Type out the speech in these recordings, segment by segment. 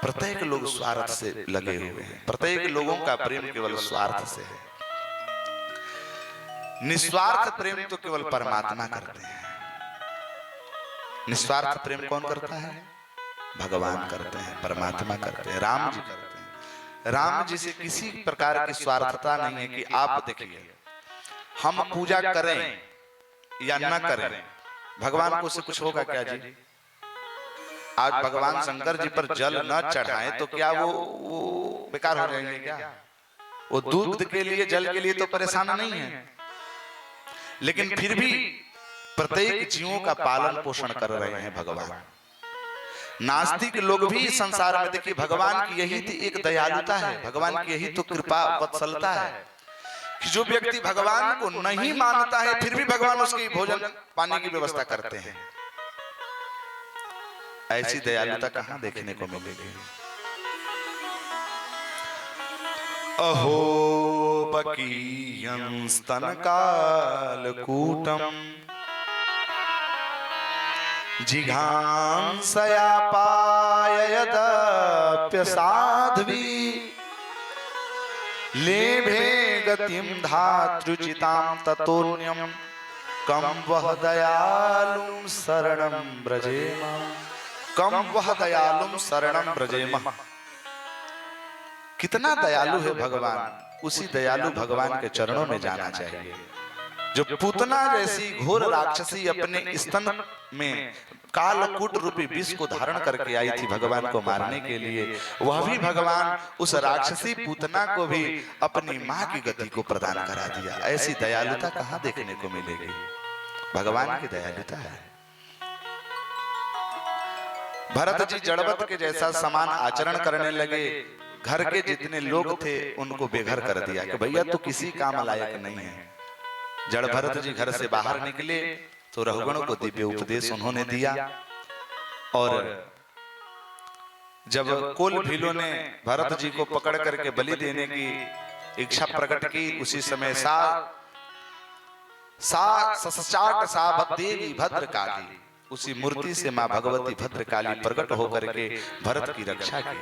प्रत्येक लोग स्वार्थ से लगे हुए हैं। प्रत्येक लोगों का प्रेम केवल स्वार्थ से है। निस्वार्थ प्रेम तो केवल परमात्मा करते हैं। निस्वार्थ प्रेम कौन करता है? भगवान करते हैं, परमात्मा करते हैं, राम जी करते हैं। राम जी से किसी प्रकार की स्वार्थता नहीं है कि आप देखिए हम पूजा करें या न करें, भगवान को उससे कुछ होगा क्या जी? आज भगवान शंकर जी पर जल न चढ़ाएं तो क्या वो बेकार हो जाएंगे क्या? वो दूध के लिए, जल के लिए तो परेशान नहीं है, लेकिन फिर भी प्रत्येक जीवों का पालन पोषण कर रहे हैं भगवान। नास्तिक लोग भी संसार में देखिए, भगवान की यही एक दयालुता है, भगवान की यही तो कृपा वत्सलता है कि जो व्यक्ति भगवान को नहीं मानता है फिर भी भगवान उसकी भोजन पानी की व्यवस्था करते हैं। ऐसी दयालुता कहां देखने को मिलेगी? अहो बकीयं स्तनकालकूटं जिघांसया पाययदप्यसाध्वी लेभे गतिं धातृचितां ततोऽन्यं कं वह दयालुं शरणं व्रजेम, कम वह दयालुम शरणम व्रजेम। कितना दयालु है भगवान, उसी दयालु भगवान के चरणों में जाना चाहिए। जो पूतना जैसी घोर राक्षसी अपने स्तन में कालकूट रूपी विष को धारण करके आई थी भगवान को मारने के लिए, वह भी भगवान उस राक्षसी पूतना को भी अपनी मां की गति को प्रदान करा दिया। ऐसी दयालुता कहां देखने को मिलेगी? भगवान की दयालुता है। भरत जी जड़वत के जैसा समान आचरण करने लगे। घर के जितने लोग थे उनको बेघर कर दिया कि भैया तो किसी काम लायक नहीं है। जड़ भरत जी घर से बाहर निकले तो रघुगण को दिव्य उपदेश उन्होंने दिया, और जब कुल भीलों ने भरत जी को पकड़ करके बलि देने की इच्छा प्रकट की, उसी समय सा देवी भद्रकाली, उसी मूर्ति से मां भगवती भद्रकाली प्रकट होकर के भरत की रक्षा की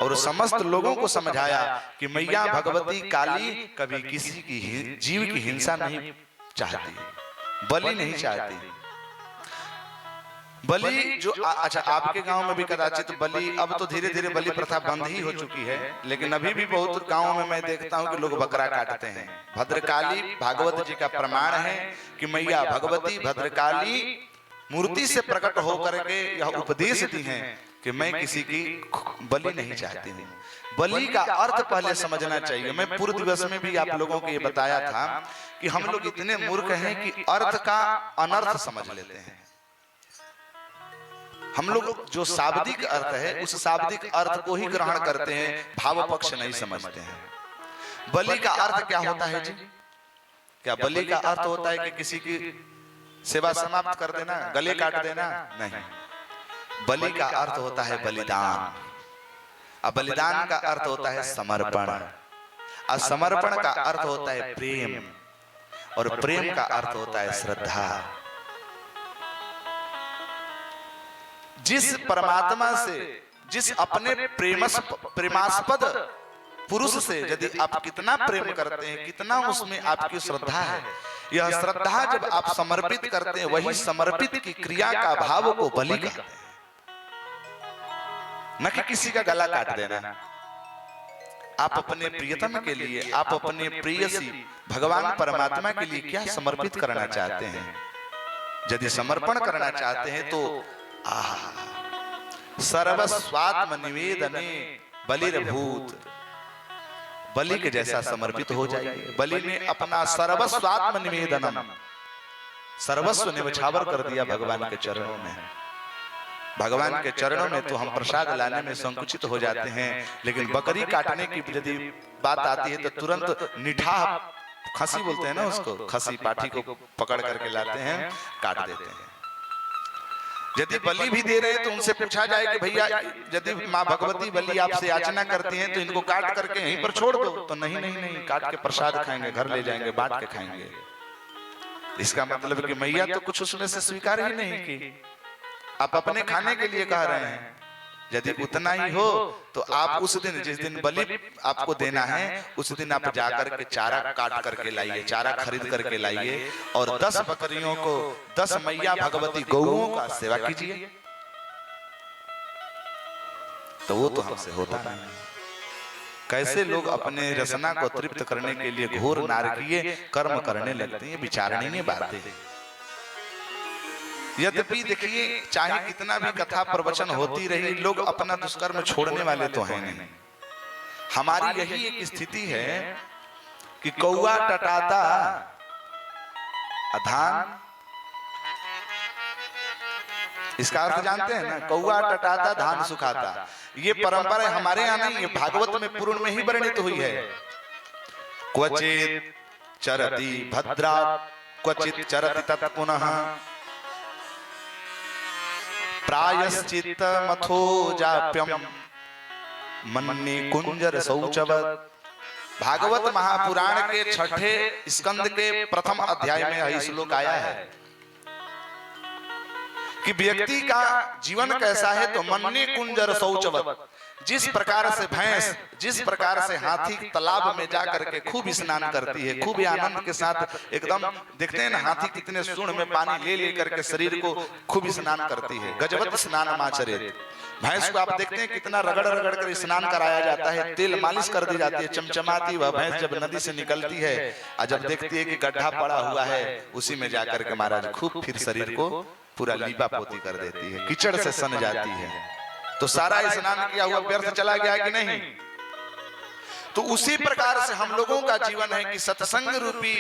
और समस्त लोगों को समझाया कि मैया भगवती काली कभी किसी की जीव की हिंसा नहीं चाहती, बलि नहीं चाहती। बलि जो अच्छा आपके गांव में भी कदाचित बलि, अब तो धीरे धीरे बलि प्रथा बंद ही हो चुकी है, लेकिन अभी भी बहुत गांवों में मैं देखता हूं कि लोग बकरा काटते हैं। भद्रकाली भागवत जी का प्रमाण है कि मैया भगवती भद्रकाली मूर्ति से प्रकट होकर के यह उपदेश दी हैं कि मैं किसी की बलि नहीं चाहती हूँ। बलि का अर्थ पहले समझना चाहिए। मैं पूर्व दिवस में भी आप लोगों को ये बताया था कि हम लोग इतने मूर्ख हैं कि अर्थ का अनर्थ समझ लेते हैं। हम लोग जो शाब्दिक अर्थ है उस शाब्दिक अर्थ को ही ग्रहण करते हैं, भाव पक्ष नहीं समझते हैं। बलि का अर्थ क्या होता है जी? क्या बलि का अर्थ होता है कि किसी की सेवा समाप्त कर देना, गले काट देना? नहीं। बलि का अर्थ होता है बलिदान, और बलिदान का अर्थ होता है समर्पण, और समर्पण का अर्थ होता है प्रेम, और प्रेम का अर्थ होता है श्रद्धा। जिस परमात्मा से, जिस अपने प्रेमास्पद पुरुष से यदि आप कितना प्रेम करते हैं, कितना उसमें आपकी श्रद्धा है, यह श्रद्धा जब आप समर्पित करते हैं, वही समर्पित की क्रिया का भाव को बलि कहते हैं। न कि किसी का गला काट देना। आप अपने प्रियतम के लिए, आप अपने प्रेयसी भगवान परमात्मा के लिए क्या समर्पित करना चाहते हैं? यदि समर्पण करना चाहते हैं तो सर्वस्वात्म निवेदने बलिर्भूत, बलि के जैसा समर्पित हो जाइए। बलि ने अपना सर्वस्वात्म निवेदनम, सर्वस्व निछावर कर दिया भगवान के चरणों में। भगवान के चरणों में तो हम प्रसाद लाने में संकुचित हो जाते हैं, लेकिन बकरी काटने की यदि बात आती है तो तुरंत निठा, खसी बोलते हैं ना उसको, खसी पाठी को पकड़ करके लाते हैं, काट देते हैं। यदि बलि भी दे रहे हैं तो उनसे पूछा जाए कि भैया यदि माँ भगवती बलि आपसे याचना करती हैं तो इनको काट करके यहीं पर छोड़ दो, तो नहीं नहीं नहीं, काट के प्रसाद खाएंगे, घर ले जाएंगे, बांट के खाएंगे। इसका मतलब कि मैया तो कुछ उसमें से स्वीकार ही नहीं की, आप अपने खाने के लिए कह रहे हैं। यदि उतना ही हो तो आप उस दिन, जिस दिन बलि आपको देना है, उस दिन आप जाकर के चारा काट करके लाइए, चारा खरीद करके लाइए और 10 बकरियों को, 10 मैया भगवती गौओं का सेवा कीजिए। तो वो तो हमसे होता नहीं। कैसे लोग अपने रसना को तृप्त करने के लिए घोर नारकीय कर्म करने लगते हैं, विचारणीय बातें। यद्यपि देखिए, चाहे कितना भी कथा प्रवचन होती रही, लोग अपना दुष्कर्म छोड़ने वाले तो हैं नहीं। हमारी यही एक स्थिति है कि कौआ टटाता धान, इसका अर्थ जानते हैं ना, कौआ टटाता धान सुखाता। ये परंपरा हमारे यहाँ नहीं, ये भागवत में पुराण में ही वर्णित हुई है। क्वचित चरति भद्रा क्वचित चरति तत्पुनः प्रायश्चित मथो जाप्यम मन्ये कुंजर शौचवत्। भागवत महापुराण के 6ठे स्कंद के प्रथम अध्याय में यही श्लोक आया है कि व्यक्ति का जीवन कैसा है, तो मन्ये कुंजर शौचवत्। जिस प्रकार से भैंस, जिस प्रकार से हाथी तालाब में जाकर के खूब स्नान करती है, खूब आनंद के साथ एकदम, देखते हैं ना हाथी कितने सूंड में पानी ले ले करके शरीर को खूब स्नान करती है, गजवत स्नान आचरेत। भैंस को आप देखते हैं कितना रगड़ रगड़ कर स्नान कराया जाता है, तेल मालिश कर दी जाती है, चमचमाती वह भैंस जब नदी से निकलती है और जब देखती है कि गड्ढा पड़ा हुआ है, उसी में जाकर के महाराज खूब फिर शरीर को पूरा लीपा पोती कर देती है, कीचड़ से सन जाती है। तो सारा स्नान किया हुआ व्यर्थ चला गया कि नहीं? तो उसी प्रकार से हम लोगों का जीवन है कि सत्संग रूपी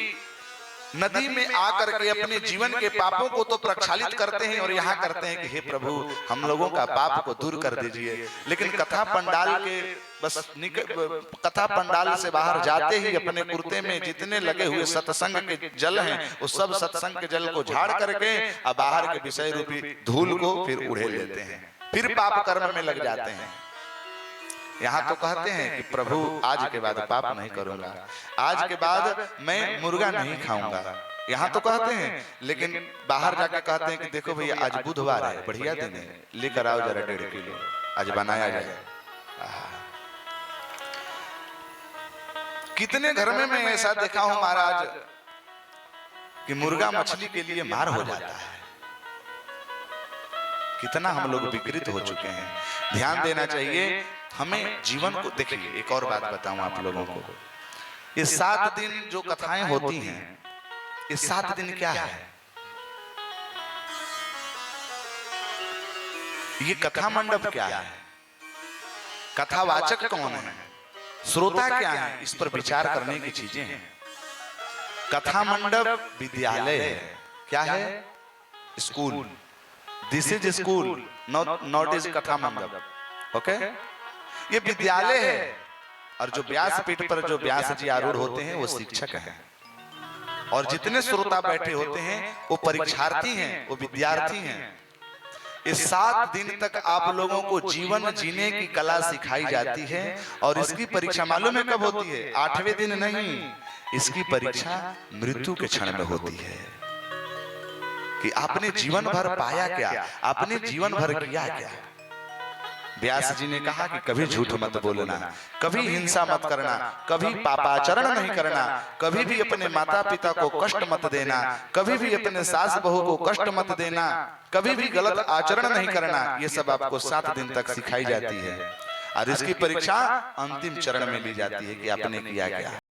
नदी में आकर के अपने जीवन के पापों को तो प्रक्षालित करते हैं और यहाँ करते हैं कि हे प्रभु हम लोगों का पाप को दूर कर दीजिए। लेकिन कथा पंडाल के बस कथा पंडाल से बाहर जाते ही अपने कुर्ते में जितने लगे हुए सत्संग के जल हैं, उस सब सत्संग के जल को झाड़ करके अब बाहर के विषय रूपी धूल को फिर उड़ेल लेते हैं, फिर पाप कर्म में लग जाते हैं। यहाँ तो कहते हैं कि प्रभु आज के बाद पाप नहीं करूंगा, आज के बाद मैं मुर्गा नहीं खाऊंगा, यहाँ तो कहते हैं। लेकिन बाहर जाके कहते हैं कि देखो भैया आज बुधवार है, बढ़िया दिन है, लेकर आओ जरा 1.5 किलो, आज बनाया जाए। कितने घर में मैं ऐसा देखा हूं महाराज कि मुर्गा मछली के लिए मार हो जाता है। कितना हम लोग विकृत हो चुके हैं। ध्यान देना चाहिए हमें जीवन को। देखिए एक और बात बताऊं आप लोगों को, ये 7 दिन जो कथाएं होती हैं, ये 7 दिन क्या है? ये कथा मंडप क्या है? कथावाचक कौन है? श्रोता क्या है? इस पर विचार करने की चीजें हैं। कथा मंडप विद्यालय है। क्या है? School. This is school, not is कथा मंडप। ओके, ये विद्यालय है। और जो व्यासपीठ पर जो व्यास जी आरूढ़ होते हैं वो शिक्षक हैं, और जितने श्रोता बैठे होते हैं वो परीक्षार्थी हैं, वो विद्यार्थी हैं। इस 7 दिन तक आप लोगों को जीवन जीने की कला सिखाई जाती है। और इसकी परीक्षा मालूम है कब होती है? 8वें दिन नहीं, इसकी परीक्षा मृत्यु के क्षण में होती है कि आपने जीवन भर पाया क्या, आपने जीवन भर किया क्या। व्यास जी ने कहा कि कभी झूठ मत बोलना, कभी हिंसा मत करना, कभी पापाचरण नहीं करना, कभी भी अपने माता पिता को कष्ट मत देना, कभी भी अपने सास बहू को कष्ट मत देना, कभी भी गलत आचरण नहीं करना। ये सब आपको 7 दिन तक सिखाई जाती है और इसकी परीक्षा अंतिम चरण में ली जाती है कि आपने किया क्या।